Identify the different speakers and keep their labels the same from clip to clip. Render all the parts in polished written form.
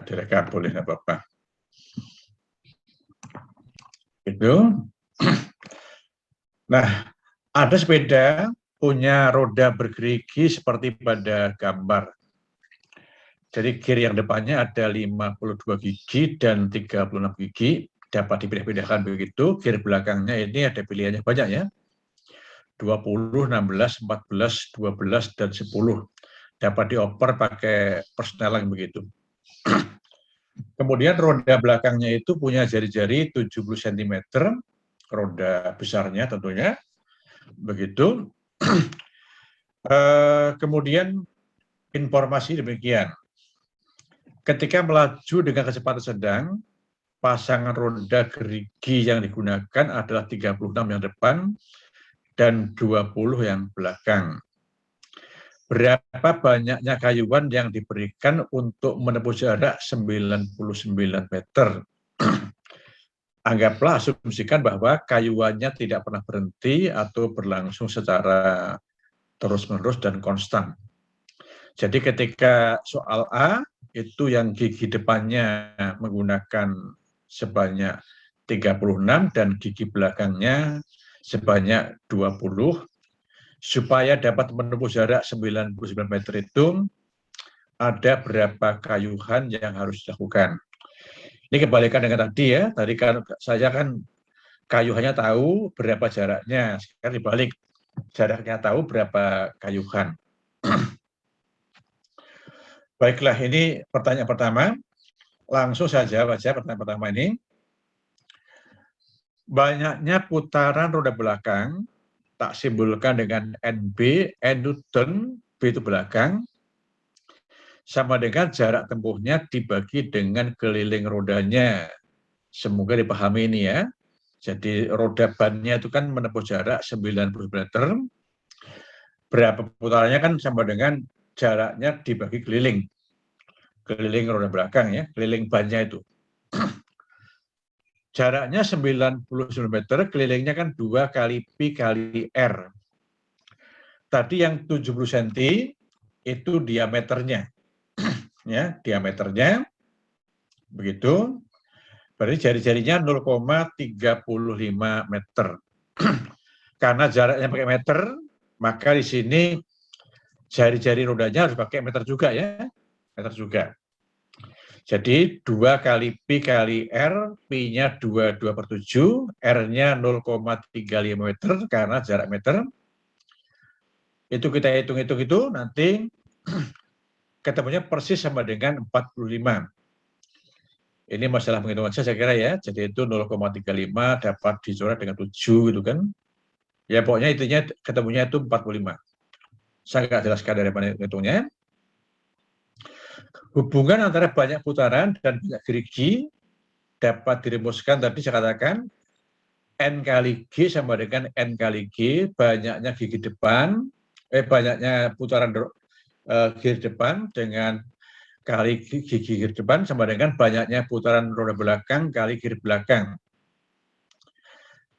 Speaker 1: Ya, direkam boleh, nggak apa-apa. Itu. Nah, ada sepeda punya roda bergerigi seperti pada gambar. Jadi gear yang depannya ada 52 gigi dan 36 gigi, dapat dipilih-pilihkan begitu. Gear belakangnya ini ada pilihannya banyak ya. 20, 16, 14, 12, dan 10. Dapat dioper pakai persneling begitu. Kemudian roda belakangnya itu punya jari-jari 70 cm, roda besarnya tentunya. Begitu. Kemudian informasi demikian. Ketika melaju dengan kecepatan sedang, pasangan roda gerigi yang digunakan adalah 36 yang depan dan 20 yang belakang. Berapa banyaknya kayuan yang diberikan untuk menempuh jarak 99 meter? Anggaplah, asumsikan bahwa kayuannya tidak pernah berhenti atau berlangsung secara terus-menerus dan konstan. Jadi ketika soal A, itu yang gigi depannya menggunakan sebanyak 36 dan gigi belakangnya sebanyak 20, supaya dapat menempuh jarak 99 meter itu, ada berapa kayuhan yang harus dilakukan. Ini kebalikan dengan tadi ya, tadi kan saya kan kayuhannya tahu berapa jaraknya, sekarang dibalik, jaraknya tahu berapa kayuhan. Baiklah, ini pertanyaan pertama. Langsung saya jawab aja pertanyaan pertama ini. Banyaknya putaran roda belakang, tak simbolkan dengan NB, N Newton, B itu belakang, sama dengan jarak tempuhnya dibagi dengan keliling rodanya. Semoga dipahami ini ya. Jadi roda bannya itu kan menempuh jarak 90 meter. Berapa putarannya kan sama dengan jaraknya dibagi keliling. Keliling roda belakang ya, keliling bannya itu. Jaraknya 90 meter, kelilingnya kan 2 kali Pi kali R. Tadi yang 70 cm itu diameternya. Ya, diameternya. Begitu. Berarti jari-jarinya 0,35 meter. Karena jaraknya pakai meter, maka di sini jari-jari rodanya harus pakai meter juga ya. Meter juga. Jadi 2 kali Pi kali R, Pi-nya 2/7, R-nya 0,35 meter karena jarak meter. Itu kita hitung-hitung itu nanti ketemunya persis sama dengan 45. Ini masalah penghitungan saya kira ya. Jadi itu 0,35 dapat dicoret dengan 7 gitu kan. Ya pokoknya intinya ketemunya itu 45. Saya nggak jelaskan dari mana hitungnya. Hubungan antara banyak putaran dan banyak gerigi dapat dirumuskan, tadi saya katakan N kali G sama dengan N kali G, banyaknya gigi depan, banyaknya putaran gigi depan dengan kali gigi depan sama dengan banyaknya putaran roda belakang kali gigi belakang.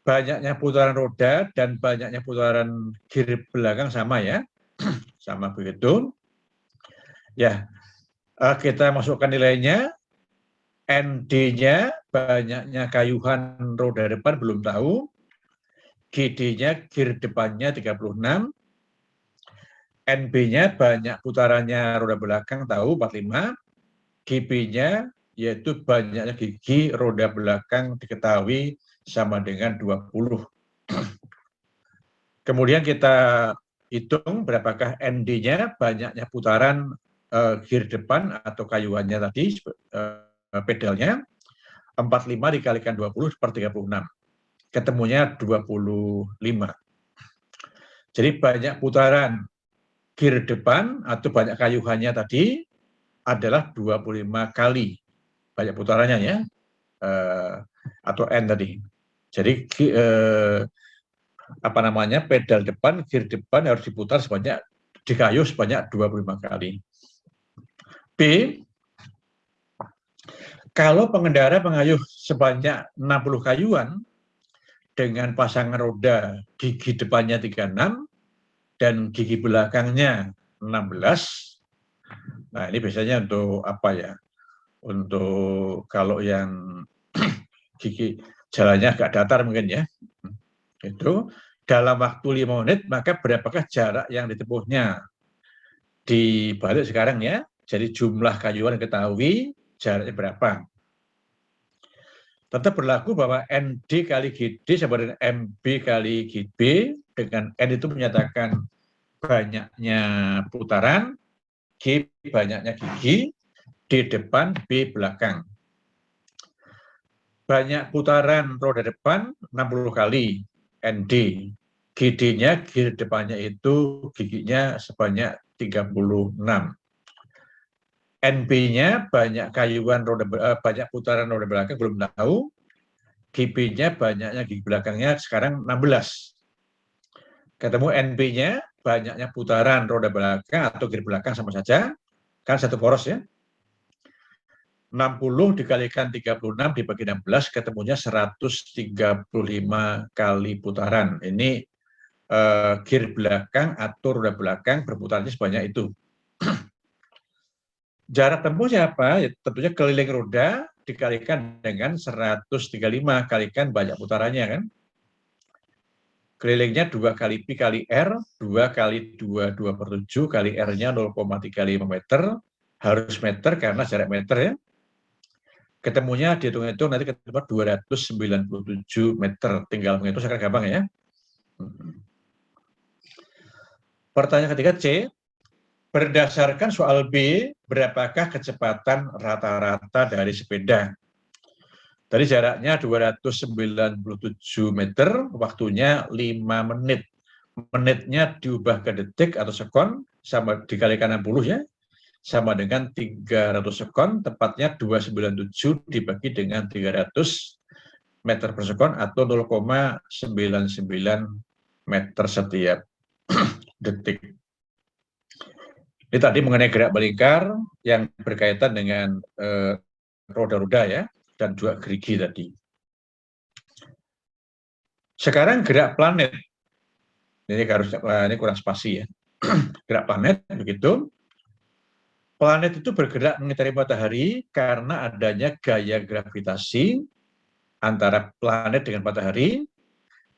Speaker 1: Banyaknya putaran roda dan banyaknya putaran gigi belakang sama ya, sama begitu. Ya, kita masukkan nilainya. ND-nya banyaknya kayuhan roda depan belum tahu. GD-nya gear depannya 36. NB-nya banyak putarannya roda belakang tahu 45. GB-nya yaitu banyaknya gigi roda belakang diketahui sama dengan 20. Kemudian kita hitung berapakah ND-nya, banyaknya putaran gear depan atau kayuhannya tadi, pedalnya. 45 dikalikan 20 per 36. Ketemunya 25. Jadi banyak putaran gear depan atau banyak kayuhannya tadi adalah 25 kali banyak putarannya ya, atau N tadi. Jadi pedal depan, gear depan harus diputar sebanyak, dikayuh sebanyak 25 kali. B, kalau pengendara mengayuh sebanyak 60 kayuan dengan pasangan roda gigi depannya 36 dan gigi belakangnya 16. Nah, ini biasanya untuk apa ya? Untuk kalau yang gigi jalannya agak datar mungkin ya. Itu dalam waktu 5 menit, maka berapakah jarak yang ditempuhnya? Dibalik sekarang ya. Jadi jumlah kayuan yang diketahui, jaraknya berapa. Tetap berlaku bahwa ND kali GD sama dengan MB kali GB, dengan N itu menyatakan banyaknya putaran, G banyaknya gigi, D depan, B belakang. Banyak putaran roda depan 60 kali, ND. GD-nya, gigi depannya itu giginya sebanyak 36. NB-nya banyak kayuan roda, banyak putaran roda belakang belum tahu. GB-nya banyaknya gigi belakangnya sekarang 16. Ketemu NB-nya banyaknya putaran roda belakang atau gigi belakang sama saja, kan satu poros ya. 60 dikalikan 36 dibagi 16 ketemunya 135 kali putaran. Ini gear belakang atau roda belakang berputarnya sebanyak itu. Jarak tempuhnya apa? Ya, tentunya keliling roda dikalikan dengan 135 kalikan banyak putarannya kan. Kelilingnya 2 kali pi kali r, 2 kali 2 per 7 kali r-nya 0,35 meter, harus meter karena jarak meter ya. Ketemunya dihitung-hitung nanti ketemu 297 meter. Tinggal menghitung sekarang gampang ya. Pertanyaan ketiga C. Berdasarkan soal B, berapakah kecepatan rata-rata dari sepeda? Tadi jaraknya 297 meter, waktunya 5 menit. Menitnya diubah ke detik atau sekon, sama dikalikan 60 ya. Sama dengan 300 sekon, tepatnya 297 dibagi dengan 300 meter per sekon atau 0,99 meter setiap detik. Ini tadi mengenai gerak melingkar yang berkaitan dengan roda-roda ya, dan juga gerigi tadi. Sekarang gerak planet. Ini kurang spasi ya. Gerak planet begitu. Planet itu bergerak mengitari matahari karena adanya gaya gravitasi antara planet dengan matahari.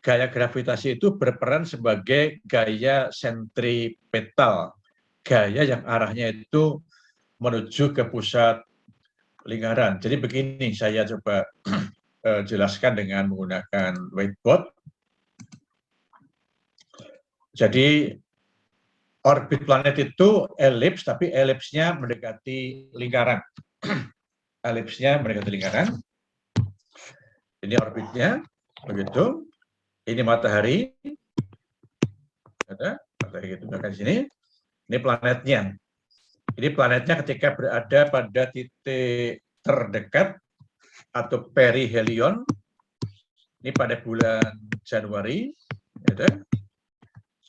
Speaker 1: Gaya gravitasi itu berperan sebagai gaya sentripetal, gaya yang arahnya itu menuju ke pusat lingkaran. Jadi begini, saya coba jelaskan dengan menggunakan whiteboard. Jadi orbit planet itu elips, tapi elipsnya mendekati lingkaran. Elipsnya mendekati lingkaran. Ini orbitnya, begitu. Ini matahari. Ada matahari itu di sini. Ini planetnya. Ini planetnya ketika berada pada titik terdekat atau perihelion. Ini pada bulan Januari.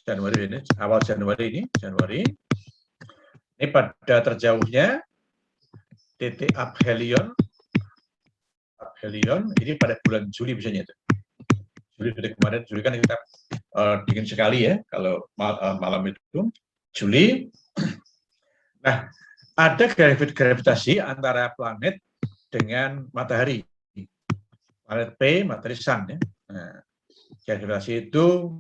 Speaker 1: Januari ini, awal Januari ini, Januari. Ini pada terjauhnya titik aphelion. Aphelion ini pada bulan Juli biasanya itu. Juli dari kemarin, Juli kan kita dingin sekali ya kalau malam itu. Juli. Nah, ada gravitasi antara planet dengan matahari. Planet P, matahari Sun ya. Nah, gravitasi itu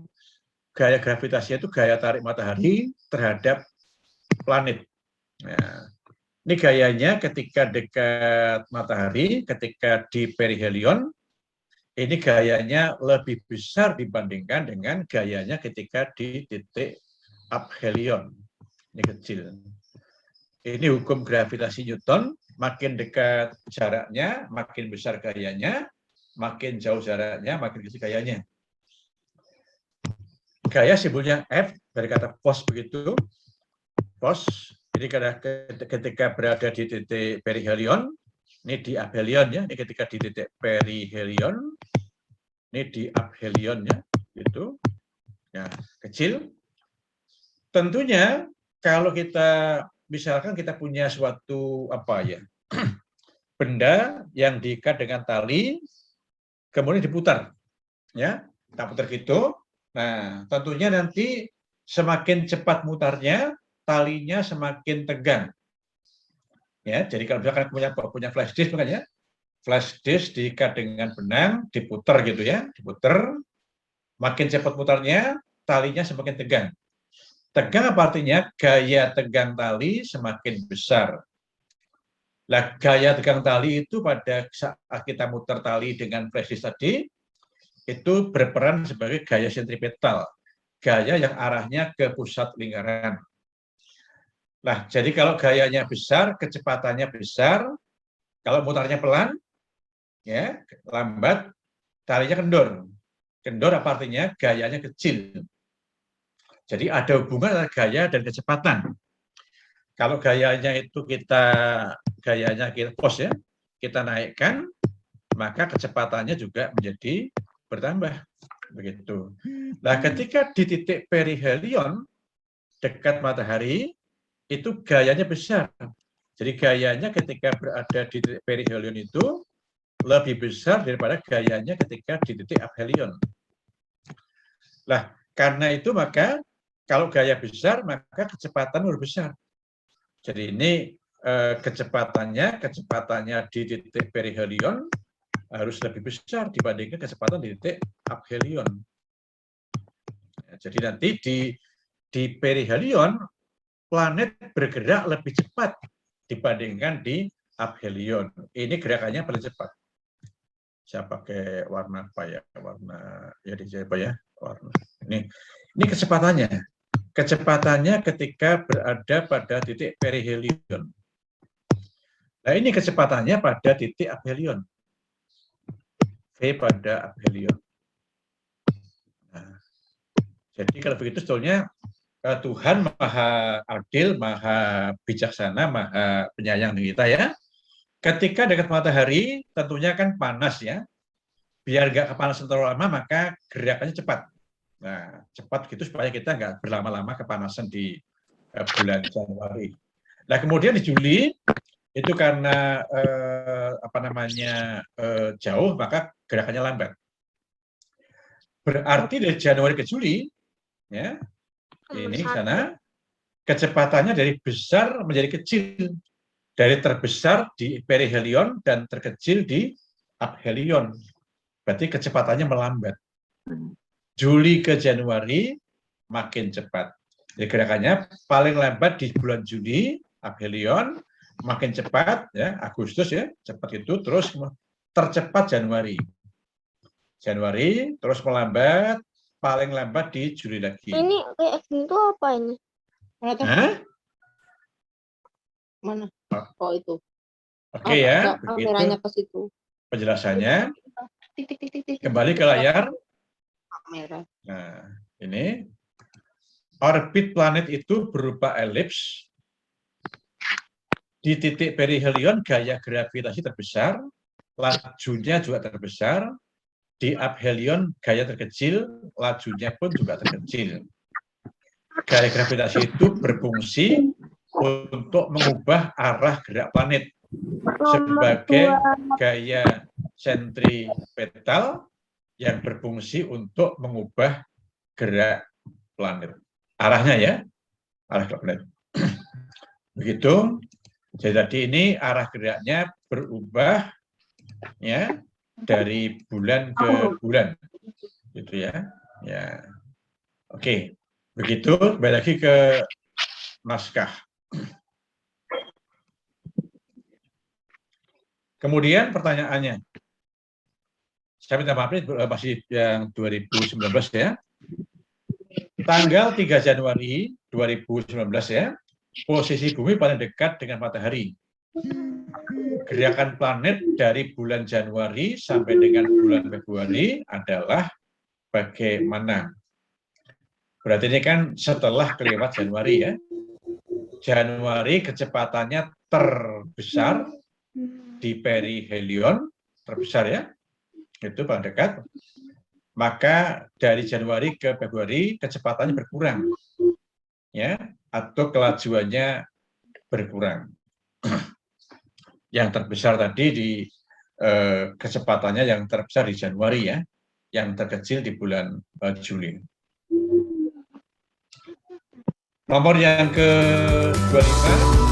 Speaker 1: gaya gravitasi itu gaya tarik matahari terhadap planet. Nah, ini gayanya ketika dekat matahari, ketika di perihelion, ini gayanya lebih besar dibandingkan dengan gayanya ketika di titik aphelion. Ini kecil. Ini hukum gravitasi Newton, makin dekat jaraknya, makin besar gayanya, makin jauh jaraknya, makin kecil gayanya. Gaya simbolnya F dari kata force begitu. Force, ini ketika berada di titik perihelion, ini di aphelion ya, ini ketika di titik perihelion, ini di aphelion ya, gitu. Ya, kecil. Tentunya kalau kita misalkan kita punya suatu apa ya, benda yang diikat dengan tali, kemudian diputar, ya, kita putar gitu. Nah, tentunya nanti semakin cepat mutarnya, talinya semakin tegang. Ya, jadi kalau misalkan punya flash disk makanya flash disk diikat dengan benang, diputer gitu ya, diputer. Makin cepat putarnya, talinya semakin tegang. Tegang apa artinya? Gaya tegang tali semakin besar. Nah, gaya tegang tali itu pada saat kita muter tali dengan flash disk tadi, itu berperan sebagai gaya sentripetal. Gaya yang arahnya ke pusat lingkaran. Nah, jadi kalau gayanya besar, kecepatannya besar, kalau mutarnya pelan, ya lambat, talinya kendor. Kendor apa artinya? Gayanya kecil. Jadi ada hubungan antara gaya dan kecepatan. Kalau gayanya itu gayanya kita pos ya, kita naikkan, maka kecepatannya juga menjadi bertambah. Begitu. Nah, ketika di titik perihelion dekat matahari, itu gayanya besar. Jadi gayanya ketika berada di titik perihelion itu lebih besar daripada gayanya ketika di titik aphelion. Nah, karena itu maka kalau gaya besar, maka kecepatan lebih besar. Jadi ini kecepatannya di titik perihelion harus lebih besar dibandingkan kecepatan di titik aphelion. Jadi nanti di perihelion planet bergerak lebih cepat dibandingkan di aphelion. Ini gerakannya paling cepat. Saya pakai warna apa ya? Warna ya di apa ya? Warna. Ini kecepatannya. Kecepatannya ketika berada pada titik perihelion. Nah, ini kecepatannya pada titik aphelion. V pada aphelion. Nah, jadi kalau begitu sebetulnya Tuhan maha adil, maha bijaksana, maha penyayang kita ya. Ketika dekat matahari, tentunya kan panas ya. Biar nggak kepanasan terlalu lama, maka gerakannya cepat. Nah, cepat gitu supaya kita nggak berlama-lama kepanasan di bulan Januari. Nah, kemudian di Juli itu karena jauh, maka gerakannya lambat. Berarti dari Januari ke Juli, ya, ini sana kecepatannya dari besar menjadi kecil, dari terbesar di perihelion dan terkecil di aphelion. Berarti kecepatannya melambat. Juli ke Januari makin cepat. Jadi gerakannya paling lambat di bulan Juli, aphelion, makin cepat ya, Agustus ya, cepat itu, terus tercepat Januari. Januari terus melambat, paling lambat di Juli lagi.
Speaker 2: Ini kayak gitu apa ini?
Speaker 1: Hah?
Speaker 2: Mana? Oh itu.
Speaker 1: Oke ya,
Speaker 2: kameranya ke situ.
Speaker 1: Penjelasannya. Kembali ke layar.
Speaker 2: Merah.
Speaker 1: Nah, ini orbit planet itu berupa elips. Di titik perihelion gaya gravitasi terbesar, lajunya juga terbesar. Di aphelion gaya terkecil, lajunya pun juga terkecil. Gaya gravitasi itu berfungsi untuk mengubah arah gerak planet sebagai gaya sentripetal yang berfungsi untuk mengubah gerak planet. Arahnya ya, arah planet. Begitu. Jadi tadi ini arah geraknya berubah ya dari bulan ke bulan. Gitu ya. Ya. Oke. Begitu, balik lagi ke naskah. Kemudian pertanyaannya, saya minta maaf ini masih yang 2019 ya. Tanggal 3 Januari 2019 ya, posisi bumi paling dekat dengan matahari. Gerakan planet dari bulan Januari sampai dengan bulan Februari adalah bagaimana? Berarti ini kan setelah kelewat Januari ya. Januari kecepatannya terbesar di perihelion, terbesar ya, itu paling dekat. Maka dari Januari ke Februari kecepatannya berkurang, ya, atau kelajuannya berkurang. Yang terbesar tadi di kecepatannya yang terbesar di Januari ya, yang terkecil di bulan Juli. Nomor yang ke-25.